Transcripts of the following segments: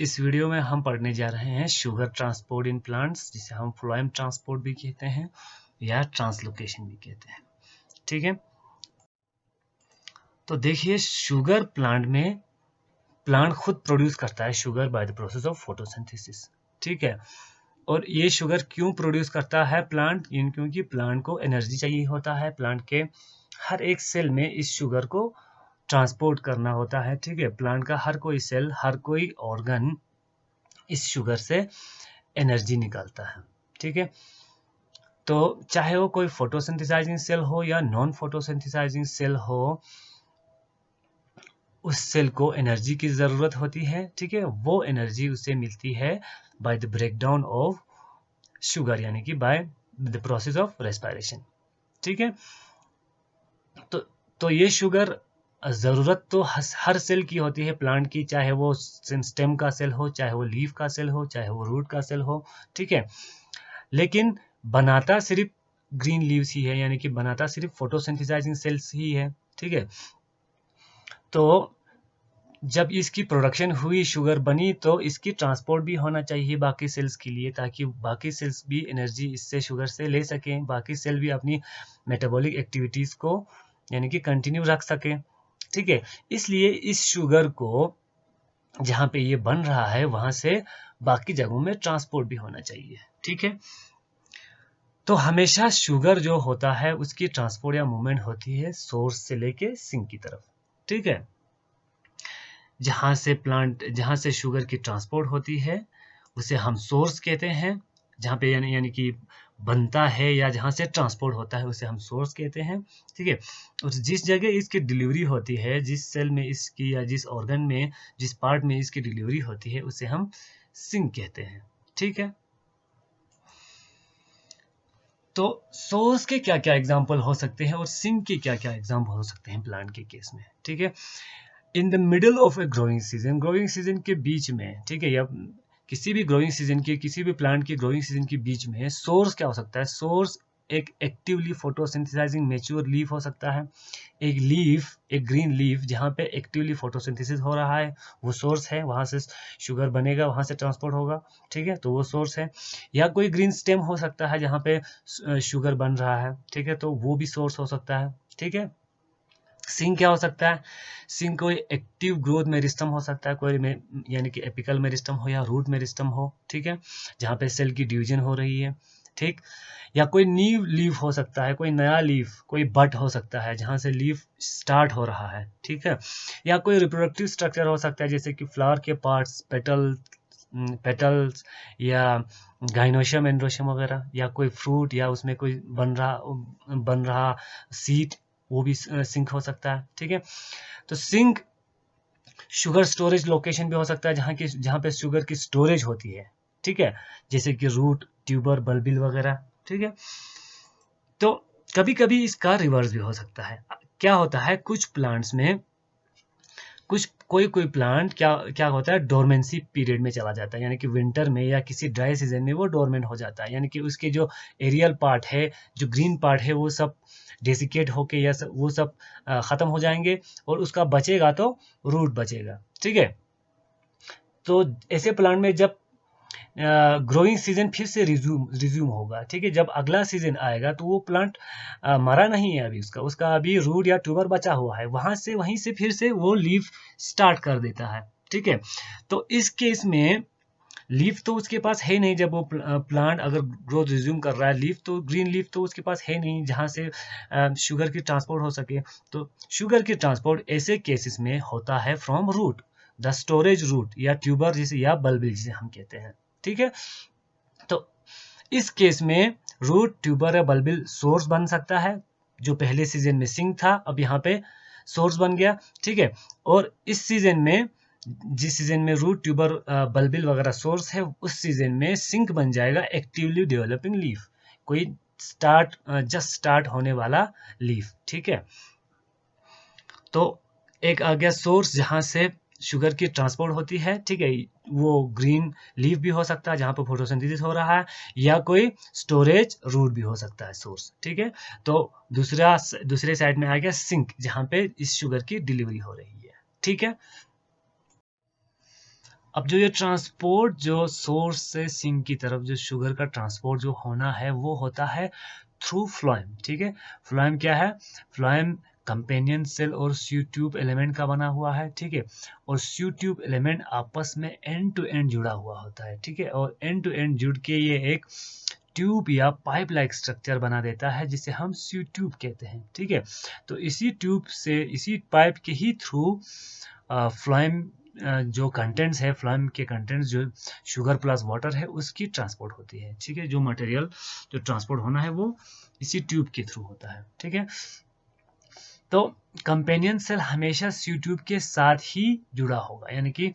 इस वीडियो में हम पढ़ने जा रहे हैं शुगर ट्रांसपोर्ट इन प्लांट्स, जिसे हम फ्लोएम ट्रांसपोर्ट भी कहते हैं या ट्रांसलोकेशन भी कहते हैं। ठीक है, तो देखिए शुगर प्लांट में प्लांट खुद प्रोड्यूस करता है sugar by the process of photosynthesis. ठीक है, और ये शुगर क्यों प्रोड्यूस करता है प्लांट? क्योंकि प्लांट को एनर्जी चाहिए होता है। प्लांट के हर एक सेल में इस शुगर को ट्रांसपोर्ट करना होता है। ठीक है, प्लांट का हर कोई सेल, हर कोई ऑर्गन इस शुगर से एनर्जी निकालता है। ठीक है, तो चाहे वो कोई फोटोसिंथेसाइजिंग सेल हो या नॉन फोटोसिंथेसाइजिंग सेल हो, उस सेल को एनर्जी की ज़रूरत होती है। ठीक है, वो एनर्जी उसे मिलती है by the breakdown of sugar, यानी कि by the process of respiration. ठीक है, तो ये शुगर ज़रूरत तो हर सेल की होती है प्लांट की, चाहे वो स्टेम का सेल हो, चाहे वो लीफ का सेल हो, चाहे वो रूट का सेल हो। ठीक है, लेकिन बनाता सिर्फ ग्रीन लीव्स ही है, यानी कि बनाता सिर्फ फोटोसिंथेसाइजिंग सेल्स ही है। ठीक है, तो जब इसकी प्रोडक्शन हुई, शुगर बनी, तो इसकी ट्रांसपोर्ट भी होना चाहिए बाकी सेल्स के लिए, ताकि बाकी सेल्स भी एनर्जी इससे शुगर से ले सकें, बाकी सेल भी अपनी मेटाबॉलिक एक्टिविटीज़ को यानी कि कंटिन्यू रख सकें। ठीक है, इसलिए इस शुगर को जहाँ पे ये बन रहा है वहाँ से बाकी जगहों में ट्रांसपोर्ट भी होना चाहिए। ठीक है, तो हमेशा शुगर जो होता है उसकी ट्रांसपोर्ट या मूवमेंट होती है सोर्स से लेके सिंक की तरफ। ठीक है, जहाँ से शुगर की ट्रांसपोर्ट होती है उसे हम सोर्स कहते हैं। जहाँ पे यानी कि बनता है या जहाँ से ट्रांसपोर्ट होता है उसे हम सोर्स कहते हैं। ठीक है, और जिस जगह इसकी डिलीवरी होती है, जिस सेल में इसकी या जिस ऑर्गन में, जिस पार्ट में इसकी डिलीवरी होती है, उसे हम सिंक कहते हैं। ठीक है, तो सोर्स के क्या क्या एग्जाम्पल हो सकते हैं और सिंक के क्या क्या एग्जाम्पल हो सकते हैं प्लांट के केस में। ठीक है, in the middle of a growing season के बीच में, ठीक है, या किसी भी ग्रोइंग सीजन के, किसी भी प्लांट के ग्रोइंग सीजन के बीच में सोर्स क्या हो सकता है? सोर्स एक एक्टिवली फोटोसिंथेसाइजिंग मैच्योर लीफ हो सकता है। एक लीफ, एक ग्रीन लीफ जहाँ पे एक्टिवली फोटोसिंथेसिस हो रहा है, वो सोर्स है, वहाँ से शुगर बनेगा, वहाँ से ट्रांसपोर्ट होगा। ठीक है, तो वो सोर्स है। या कोई ग्रीन स्टेम हो सकता है जहाँ पे शुगर बन रहा है। ठीक है, तो वो भी सोर्स हो सकता है। ठीक है, सिंक क्या हो सकता है? सिंक कोई एक्टिव ग्रोथ मेरिस्टम हो सकता है, कोई यानी कि एपिकल मेरिस्टम हो या रूट मेरिस्टम हो। ठीक है, जहाँ पे सेल की डिवीजन हो रही है। ठीक, या कोई न्यू लीफ हो सकता है, कोई नया लीफ, कोई बट हो सकता है जहाँ से लीफ स्टार्ट हो रहा है। ठीक है, या कोई रिप्रोडक्टिव स्ट्रक्चर हो सकता है, जैसे कि फ्लावर के पार्ट्स, पेटल्स या गाइनोशियम एंड्रोशियम वगैरह, या कोई फ्रूट, या उसमें कोई बन रहा सीड, वो भी सिंक हो सकता है। ठीक है, तो सिंक शुगर स्टोरेज लोकेशन भी हो सकता है, जहाँ पे शुगर की स्टोरेज होती है। ठीक है, जैसे कि रूट, ट्यूबर, बल्बिल वगैरह। ठीक है, तो कभी कभी इसका रिवर्स भी हो सकता है। क्या होता है, कुछ प्लांट्स में कोई प्लांट क्या क्या होता है, डोरमेंसी पीरियड में चला जाता है, यानी कि विंटर में या किसी ड्राई सीजन में वो डोरमेंट हो जाता है, यानी कि उसके जो एरियल पार्ट है, जो ग्रीन पार्ट है, वो सब डेसिकेट होके या वो सब ख़त्म हो जाएंगे, और उसका बचेगा तो रूट बचेगा। ठीक है, तो ऐसे प्लांट में जब ग्रोइंग सीजन फिर से रिज्यूम होगा, ठीक है, जब अगला सीजन आएगा तो वो प्लांट मरा नहीं है अभी, उसका अभी रूट या ट्यूबर बचा हुआ है, वहीं से फिर से वो लीफ स्टार्ट कर देता है। ठीक है, तो इस केस में लीफ तो उसके पास है नहीं, जब वो प्लांट अगर ग्रोथ रिज्यूम कर रहा है, लीफ तो, ग्रीन लीफ तो उसके पास है नहीं जहाँ से शुगर की ट्रांसपोर्ट हो सके। तो शुगर की ट्रांसपोर्ट ऐसे केसेस में होता है from root, the storage root या ट्यूबर जिसे, या बल्बिल जिसे हम कहते हैं। ठीक है, तो इस केस में रूट, ट्यूबर या बल्बिल सोर्स बन सकता है, जो पहले सीजन में सिंक था, अब यहाँ पे सोर्स बन गया। ठीक है, और इस सीजन में, जिस सीजन में रूट, ट्यूबर, बल्बिल वगैरह सोर्स है, उस सीजन में सिंक बन जाएगा एक्टिवली डेवलपिंग लीफ, कोई जस्ट स्टार्ट होने वाला लीफ। ठीक है, तो एक आ गया सोर्स जहाँ से शुगर की ट्रांसपोर्ट होती है। ठीक है, वो ग्रीन लीफ भी हो सकता है जहाँ पर फोटोसिंथेसिस हो रहा है, या कोई स्टोरेज रूट भी हो सकता है सोर्स। ठीक है, तो दूसरे साइड में आ गया सिंक, जहाँ पे इस शुगर की डिलीवरी हो रही है। ठीक है, अब जो ये ट्रांसपोर्ट जो सोर्स से सिंक की तरफ जो शुगर का ट्रांसपोर्ट जो होना है वो होता है थ्रू फ्लोएम। ठीक है, फ्लोएम क्या है? फ्लोएम कंपेनियन सेल और स्यू ट्यूब एलिमेंट का बना हुआ है। ठीक है, और स्यू ट्यूब एलिमेंट आपस में एंड टू एंड जुड़ा हुआ होता है। ठीक है, और एंड टू एंड जुड़ के ये एक ट्यूब या पाइप लाइक स्ट्रक्चर बना देता है जिसे हम स्यू ट्यूब कहते हैं। ठीक है, तो इसी ट्यूब से, इसी पाइप के ही थ्रू फ्लोएम जो कंटेंट्स है, फ्लोएम के कंटेंट्स जो शुगर प्लस वाटर है उसकी ट्रांसपोर्ट होती है। ठीक है, जो मटेरियल जो ट्रांसपोर्ट होना है वो इसी ट्यूब के थ्रू होता है। ठीक है, तो कंपेनियन सेल हमेशा स्यू ट्यूब के साथ ही जुड़ा होगा, यानी कि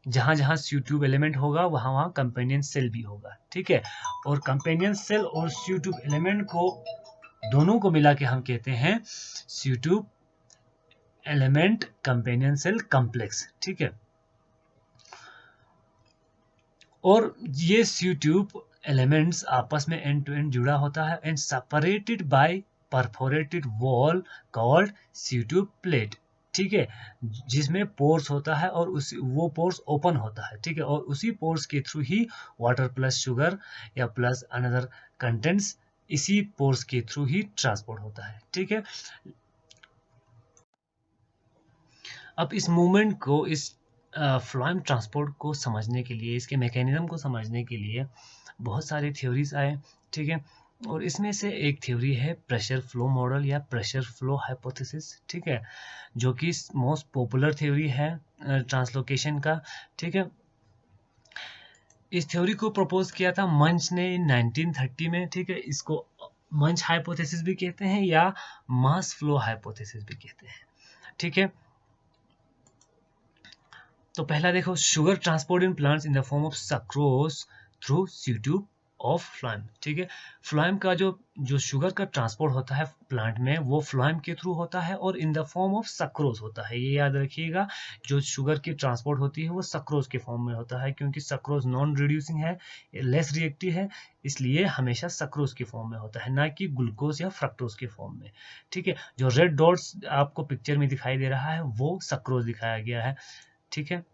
जहां जहां स्यू ट्यूब एलिमेंट होगा वहां वहां कंपेनियन सेल भी होगा। ठीक है, और कंपेनियन सेल और स्यू ट्यूब एलिमेंट को दोनों को मिला के हम कहते हैं sieve tube element companion cell complex. ठीक है, और ये स्यू ट्यूब एलिमेंट्स आपस में एंड टू एंड जुड़ा होता है and separated by perforated wall called sieve tube plate. ठीक है, जिसमें पोर्स होता है और उसी वो पोर्स ओपन होता है। ठीक है, और उसी पोर्स के थ्रू ही वाटर प्लस शुगर या प्लस अनदर कंटेंट्स इसी पोर्स के थ्रू ही ट्रांसपोर्ट होता है। ठीक है, अब इस मूवमेंट को, इस फ्लोएम ट्रांसपोर्ट को समझने के लिए, इसके मैकेनिज्म को समझने के लिए बहुत सारे थ्योरीज आए। ठीक है, और इसमें से एक थ्योरी है प्रेशर फ्लो मॉडल या प्रेशर फ्लो हाइपोथेसिस। ठीक है, जो कि मोस्ट पॉपुलर थ्योरी है ट्रांसलोकेशन का। ठीक है, इस थ्योरी को प्रपोज किया था मंच ने 1930 में। ठीक है, इसको मंच हाइपोथेसिस भी कहते हैं या मास फ्लो हाइपोथेसिस भी कहते हैं। ठीक है, तो पहला देखो, sugar transport in plants in the form of sucrose through sieve tube of phloem. ठीक है, फ्लोएम का जो जो शुगर का ट्रांसपोर्ट होता है प्लांट में वो फ्लोएम के थ्रू होता है और इन द फॉर्म ऑफ सक्रोज होता है। ये याद रखिएगा, जो शुगर की ट्रांसपोर्ट होती है वो सक्रोज के फॉर्म में होता है, क्योंकि सक्रोज नॉन रिड्यूसिंग है, लेस रिएक्टिव है, इसलिए हमेशा सक्रोज के फॉर्म में होता है, ना कि ग्लूकोज या फ्रक्टोज के फॉर्म में। ठीक है, जो रेड डॉट्स आपको पिक्चर में दिखाई दे रहा है वो सक्रोज दिखाया गया है। ठीक है,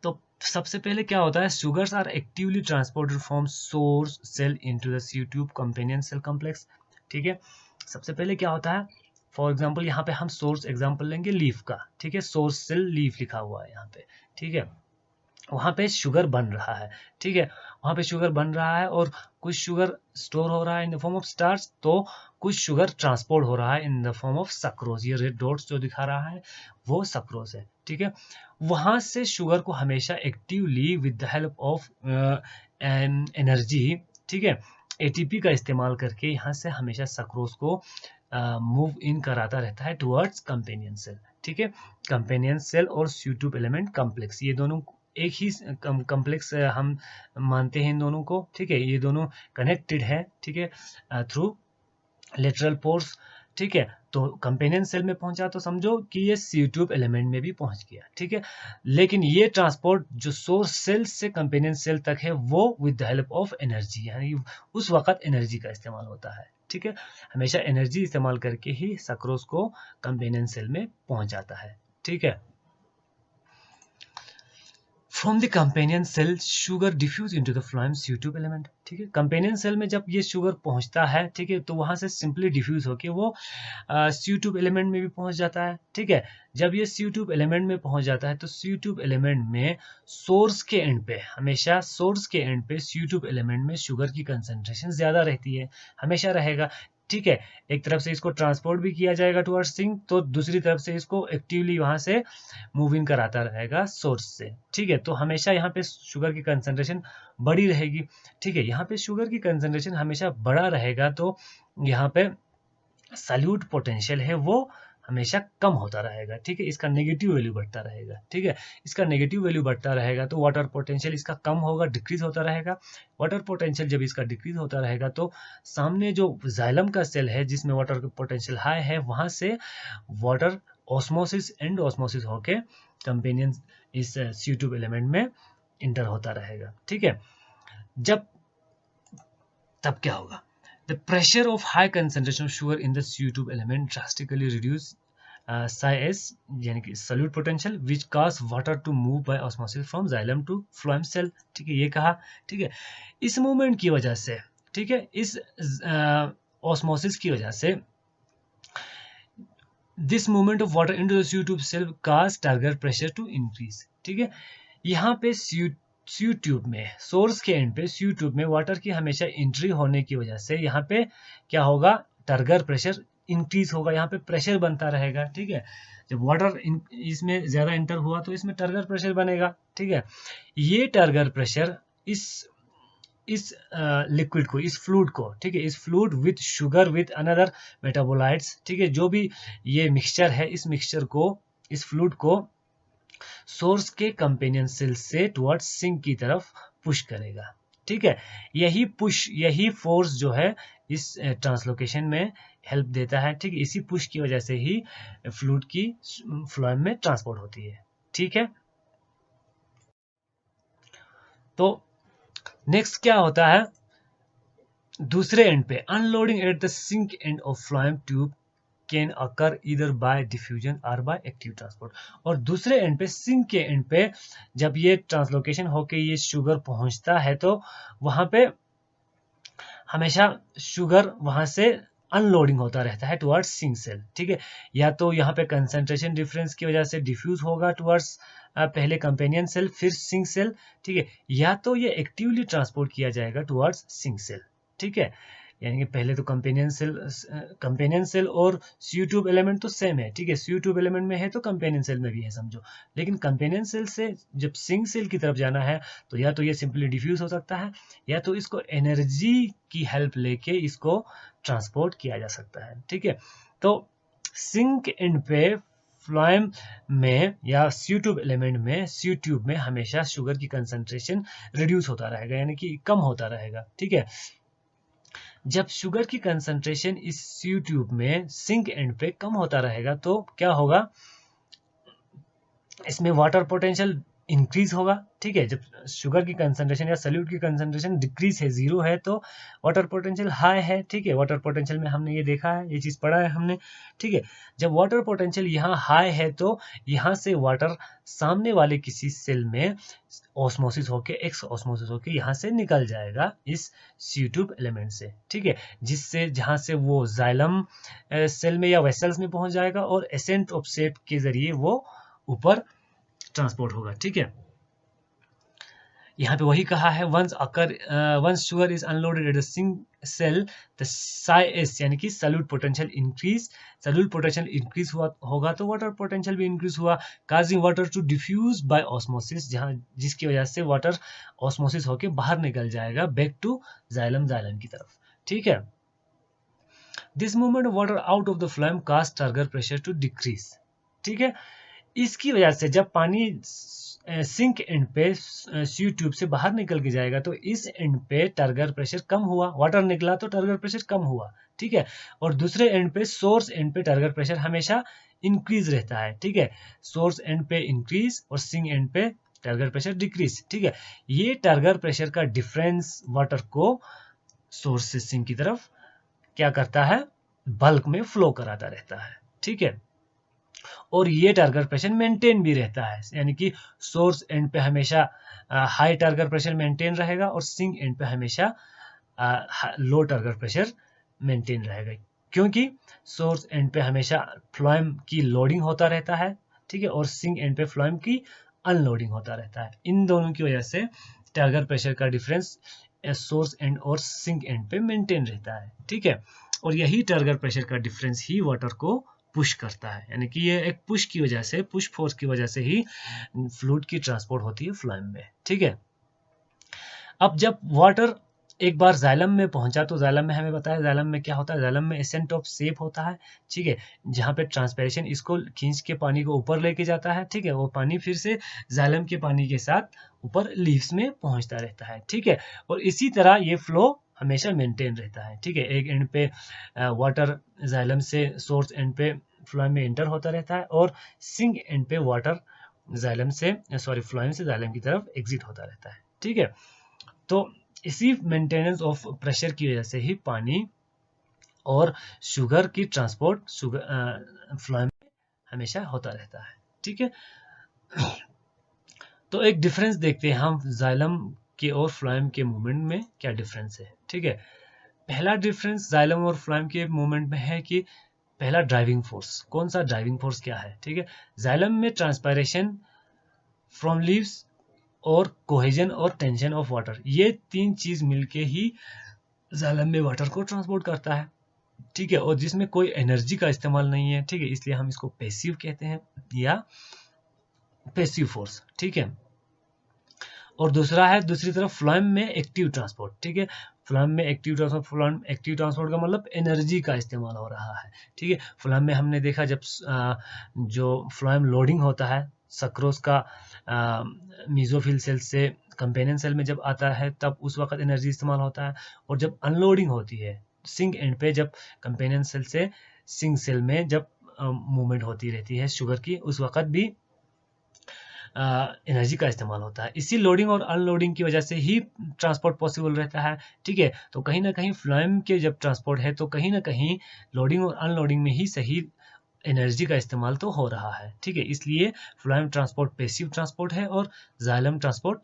तो सबसे पहले क्या होता है, sugars are actively transported from source cell into the sieve tube companion cell complex. ठीक है, सबसे पहले क्या होता है, फॉर एग्जांपल यहाँ पे हम सोर्स एग्जांपल लेंगे लीफ का। ठीक है, सोर्स सेल लीफ लिखा हुआ है यहाँ पे। ठीक है, वहाँ पे शुगर बन रहा है। ठीक है, वहाँ पे शुगर बन रहा है और कुछ शुगर स्टोर हो रहा है इन द फॉर्म ऑफ स्टार्च, तो कुछ शुगर ट्रांसपोर्ट हो रहा है इन द फॉर्म ऑफ सक्रोज। ये रेड डॉट्स जो दिखा रहा है वो सक्रोज है। ठीक है, वहाँ से शुगर को हमेशा actively with the help of energy, ठीक है, एटीपी का इस्तेमाल करके यहाँ से हमेशा सक्रोज को मूव इन कराता रहता है टुवर्ड्स कंपेनियन सेल। ठीक है, कंपेनियन सेल और स्यू ट्यूब एलिमेंट कॉम्प्लेक्स, ये दोनों एक ही कॉम्प्लेक्स हम मानते हैं इन दोनों को। ठीक है, ये दोनों कनेक्टेड है। ठीक है, थ्रू लेटरल पोर्स। ठीक है, तो कंपेनियन सेल में पहुंचा तो समझो कि ये सी ट्यूब एलिमेंट में भी पहुंच गया। ठीक है, लेकिन ये ट्रांसपोर्ट जो सोर्स सेल से कंपेनियन सेल तक है वो with the help of energy, यानी उस वक्त एनर्जी का इस्तेमाल होता है। ठीक है, हमेशा एनर्जी इस्तेमाल करके ही सक्रोज को कंपेनियन सेल में पहुंच जाता है। ठीक है, from the companion cell sugar diffuse into the phloem sieve tube element. ठीक है, कंपेनियन सेल में जब ये शुगर पहुंचता है, ठीक है, तो वहां से सिंपली डिफ्यूज होके वो स्यू ट्यूब एलिमेंट में भी पहुंच जाता है। ठीक है, जब ये स्यू ट्यूब एलिमेंट में पहुंच जाता है तो स्यू ट्यूब एलिमेंट में सोर्स के एंड पे, हमेशा सोर्स के एंड पे स्यू ट्यूब एलिमेंट में शुगर की कंसेंट्रेशन ज्यादा रहती है, हमेशा रहेगा। ठीक है, एक तरफ से इसको ट्रांसपोर्ट भी किया जाएगा टुवर्ड्स सिंक, तो दूसरी तरफ से इसको एक्टिवली वहां से मूव इन कराता रहेगा सोर्स से। ठीक है, तो हमेशा यहाँ पे शुगर की कंसेंट्रेशन बड़ी रहेगी। ठीक है, यहाँ पे शुगर की कंसेंट्रेशन हमेशा बड़ा रहेगा तो यहाँ पे सल्यूट पोटेंशियल है वो हमेशा कम होता रहेगा। ठीक है, इसका नेगेटिव वैल्यू बढ़ता रहेगा। ठीक है, इसका नेगेटिव वैल्यू बढ़ता रहेगा तो वाटर पोटेंशियल इसका कम होगा, डिक्रीज होता रहेगा। वाटर पोटेंशियल जब इसका डिक्रीज होता रहेगा तो सामने जो जाइलम का सेल है जिसमें वाटर पोटेंशियल हाई है वहां से वाटर ऑस्मोसिस एंड ऑस्मोसिस होके कंपेनियन इस सी ट्यूब एलिमेंट में इंटर होता रहेगा। ठीक है, जब तब क्या होगा, the pressure of high concentration of sugar in the sieve tube element drastically reduce psi S यानी कि solute potential which cause water to move by osmosis from xylem to phloem cell. ठीक है, ये कहा। ठीक है, इस मूवमेंट की वजह से, ठीक है, इस ऑस्मोसिस की वजह से this movement of water into the sieve tube cell cause turgor pressure to increase. ठीक है, यहाँ पे सी ट्यूब में, सोर्स के एंड पे सी ट्यूब में वाटर की हमेशा एंट्री होने की वजह से यहाँ पे क्या होगा, टारगेट प्रेशर इंक्रीज होगा, यहाँ पे प्रेशर बनता रहेगा। ठीक है, जब वाटर इसमें ज्यादा एंटर हुआ तो इसमें टारगेट प्रेशर बनेगा। ठीक है, ये टारगेट प्रेशर इस लिक्विड को, इस फ्लूइड को, ठीक है, इस fluid with sugar with another metabolites, ठीक है, जो भी ये मिक्सचर है, इस मिक्सचर को, इस फ्लूइड को सोर्स के कंपेनियन सेल से टुवर्ड्स सिंक की तरफ पुश करेगा। ठीक है, यही फोर्स जो है इस ट्रांसलोकेशन में हेल्प देता है। ठीक है, इसी पुश की वजह से ही फ्लूइड की फ्लोएम में ट्रांसपोर्ट होती है। ठीक है, तो नेक्स्ट क्या होता है, दूसरे एंड पे unloading at the sink end of phloem tube can occur either by diffusion और बाय एक्टिव ट्रांसपोर्ट। और दूसरे एंड पे, सिंक के एंड पे, जब ये ट्रांसलोकेशन होके ये शुगर पहुंचता है तो वहां पे हमेशा शुगर वहां से अनलोडिंग होता रहता है टुवर्ड्स सिंक सेल। ठीक है, या तो यहाँ पे कंसंट्रेशन डिफरेंस की वजह से डिफ्यूज होगा टुवर्ड्स पहले कंपेनियन सेल फिर सिंक सेल। ठीक है, या तो ये एक्टिवली ट्रांसपोर्ट किया जाएगा टुवर्ड्स सिंक सेल। ठीक है, यानी कि पहले तो कंपेनियन सेल और सी ट्यूब एलिमेंट तो सेम है। ठीक है, सी ट्यूब एलिमेंट में है तो कंपेनियन सेल में भी है समझो, लेकिन कंपेनियन सेल से जब सिंक सेल की तरफ जाना है तो या तो ये सिंपली डिफ्यूज हो सकता है, या तो इसको एनर्जी की हेल्प लेके इसको ट्रांसपोर्ट किया जा सकता है। ठीक है, तो सिंक एंड पे फ्लोएम में या सी ट्यूब एलिमेंट में, सी ट्यूब में हमेशा शुगर की कंसंट्रेशन रिड्यूस होता रहेगा, यानी कि कम होता रहेगा। ठीक है, जब शुगर की कंसंट्रेशन इस सी ट्यूब में सिंक एंड पे कम होता रहेगा तो क्या होगा, इसमें वाटर पोटेंशियल इंक्रीज होगा। ठीक है, जब शुगर की कंसंट्रेशन या सल्यूट की कंसंट्रेशन डिक्रीज है, जीरो है, तो वाटर पोटेंशियल हाई है। ठीक है, वाटर पोटेंशियल में हमने ये देखा है, ये चीज पढ़ा है हमने। ठीक है, जब वाटर पोटेंशियल यहाँ हाई है तो यहाँ से वाटर सामने वाले किसी सेल में ऑस्मोसिस होके, एक्स ऑस्मोसिस होके यहाँ से निकल जाएगा इस सी ट्यूब एलिमेंट से। ठीक है, जिससे जहाँ से वो जाइलम सेल में या वेसल्स में पहुंच जाएगा और एसेंट ऑफ सेट के जरिए वो ऊपर ट्रांसपोर्ट होगा। ठीक है, यहाँ पे वही कहा है, once sugar is unloaded at the sink cell the psi S यानी कि solute potential increase, solute potential increase हुआ होगा तो वाटर पोटेंशियल भी इंक्रीज हुआ, causing water to diffuse by osmosis, जहाँ जिसकी वजह से वाटर ऑस्मोसिस होके बाहर निकल जाएगा बैक टू जाइलम की तरफ। ठीक है, this movement of water out of the phloem cause turgor pressure to decrease. ठीक है, इसकी वजह से जब पानी सिंक एंड पे सी ट्यूब से बाहर निकल के जाएगा तो इस एंड पे टारगेट प्रेशर कम हुआ, वाटर निकला तो टारगेट प्रेशर कम हुआ। ठीक है, और दूसरे एंड पे, सोर्स एंड पे टारगेट प्रेशर हमेशा इंक्रीज रहता है। ठीक है, सोर्स एंड पे इंक्रीज और सिंक एंड पे टारगेट प्रेशर डिक्रीज। ठीक है, ये टारगेट प्रेशर का डिफरेंस वाटर को सोर्स से सिंक की तरफ क्या करता है, बल्क में फ्लो कराता रहता है। ठीक है, और ये टारगेट प्रेशर मेंटेन भी रहता है, यानी कि सोर्स एंड पे हमेशा हाई टारगेट प्रेशर मेंटेन रहेगा और सिंक एंड पे हमेशा लो टारगेट प्रेशर मेंटेन रहेगा, क्योंकि सोर्स एंड पे हमेशा फ्लोएम की लोडिंग होता रहता है। ठीक है, और सिंक एंड पे फ्लोएम की अनलोडिंग होता रहता है। इन दोनों की वजह से टारगेट प्रेशर का डिफरेंस सोर्स एंड और सिंक एंड पे मेंटेन रहता है। ठीक है, और यही टारगेट प्रेशर का डिफरेंस ही वाटर को पुश करता है, यानी कि ये एक पुश की वजह से, पुश फोर्स की वजह से ही फ्लूइड की ट्रांसपोर्ट होती है फ्लोएम में। ठीक है, अब जब वाटर एक बार जाइलम में पहुंचा तो जाइलम में हमें बताया जाइलम में क्या होता है, जाइलम में एसेंट ऑफ सेप होता है। ठीक है, जहाँ पे ट्रांसपेरेशन इसको खींच के पानी को ऊपर लेके जाता है। ठीक है, वो पानी फिर से जाइलम के पानी के साथ ऊपर लीव्स में पहुंचता रहता है। ठीक है, और इसी तरह ये फ्लो हमेशा मेंटेन रहता है। ठीक है, एक एंड पे वाटर जाइलम से सोर्स एंड पे फ्लोएम में एंटर होता रहता है और सिंक एंड पे वाटर जाइलम से फ्लोएम से जाइलम की तरफ एग्जिट होता रहता है। ठीक है, तो इसी मेंटेनेंस ऑफ प्रेशर की वजह से ही पानी और शुगर की ट्रांसपोर्ट फ्लोएम में हमेशा होता रहता है। ठीक है, तो एक डिफरेंस देखते हैं हम जाइलम के और फ्लोएम के मूवमेंट में क्या डिफरेंस है। ठीक है, पहला डिफरेंस जाइलम और फ्लोएम के मूवमेंट में है कि पहला ड्राइविंग फोर्स, कौन सा ड्राइविंग फोर्स क्या है। ठीक है, जाइलम में ट्रांसपायरेशन फ्रॉम लीव्स और कोहेजन और टेंशन ऑफ वाटर, ये तीन चीज मिलके ही जाइलम में वाटर को ट्रांसपोर्ट करता है। ठीक है, और जिसमें कोई एनर्जी का इस्तेमाल नहीं है। ठीक है, इसलिए हम इसको पैसिव कहते हैं या पैसिव फोर्स। ठीक है, और दूसरा है दूसरी तरफ फ्लोएम में एक्टिव ट्रांसपोर्ट। ठीक है, फ्लोएम में active transport, phloem active transport का मतलब एनर्जी का इस्तेमाल हो रहा है। ठीक है, फ्लोएम में हमने देखा जब जो फ्लोएम लोडिंग होता है सक्रोज का मीजोफिल सेल से कंपेनियन सेल में जब आता है तब उस वक्त एनर्जी इस्तेमाल होता है, और जब अनलोडिंग होती है सिंक एंड पे, जब कंपेनियन सेल से सिंक सेल में जब मूवमेंट होती रहती है शुगर की, उस वक्त भी एनर्जी का इस्तेमाल होता है। इसी लोडिंग और अनलोडिंग की वजह से ही ट्रांसपोर्ट पॉसिबल रहता है। ठीक है, तो कहीं ना कहीं फ्लोएम के जब ट्रांसपोर्ट है तो कहीं ना कहीं लोडिंग और अनलोडिंग में ही सही एनर्जी का इस्तेमाल तो हो रहा है। ठीक है, इसलिए फ्लोएम ट्रांसपोर्ट पैसिव ट्रांसपोर्ट है और जाइलम ट्रांसपोर्ट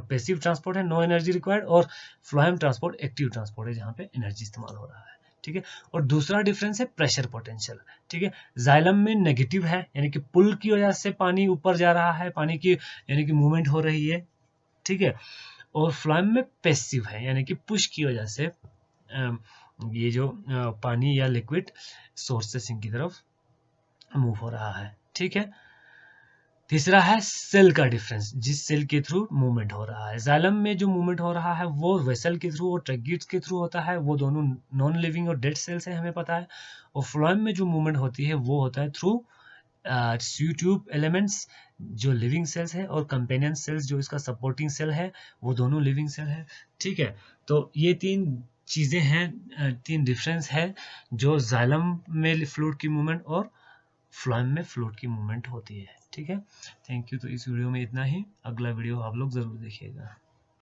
पैसिव ट्रांसपोर्ट है, नो एनर्जी रिक्वायर्ड, और फ्लोएम ट्रांसपोर्ट एक्टिव ट्रांसपोर्ट है जहाँ पे एनर्जी इस्तेमाल हो रहा है। ठीक है, और दूसरा डिफरेंस है प्रेशर पोटेंशियल। ठीक है, जाइलम में नेगेटिव है, यानी कि पुल की वजह से पानी ऊपर जा रहा है, पानी की यानी कि मूवमेंट हो रही है। ठीक है, और फ्लोएम में पैसिव है, यानी कि पुश की वजह से ये जो पानी या लिक्विड सोर्स से सिंक की तरफ मूव हो रहा है। ठीक है, तीसरा है सेल का डिफरेंस, जिस सेल के थ्रू मूवमेंट हो रहा है। जाइलम में जो मूवमेंट हो रहा है वो वेसल के थ्रू और ट्रैगेट्स के थ्रू होता है, वो दोनों नॉन लिविंग और डेड सेल्स है, हमें पता है। और फ्लोएम में जो मूवमेंट होती है वो होता है थ्रू सी ट्यूब एलिमेंट्स जो लिविंग सेल्स है, और कंपेनियन सेल्स जो इसका सपोर्टिंग सेल है वो दोनों लिविंग सेल है। ठीक है, तो ये तीन चीजें हैं, तीन डिफरेंस है जो जाइलम में फ्लूइड की मूवमेंट और फ्लोएम में फ्लूइड की मूवमेंट होती है। ठीक है, थैंक यू। तो इस वीडियो में इतना ही, अगला वीडियो आप लोग जरूर देखिएगा।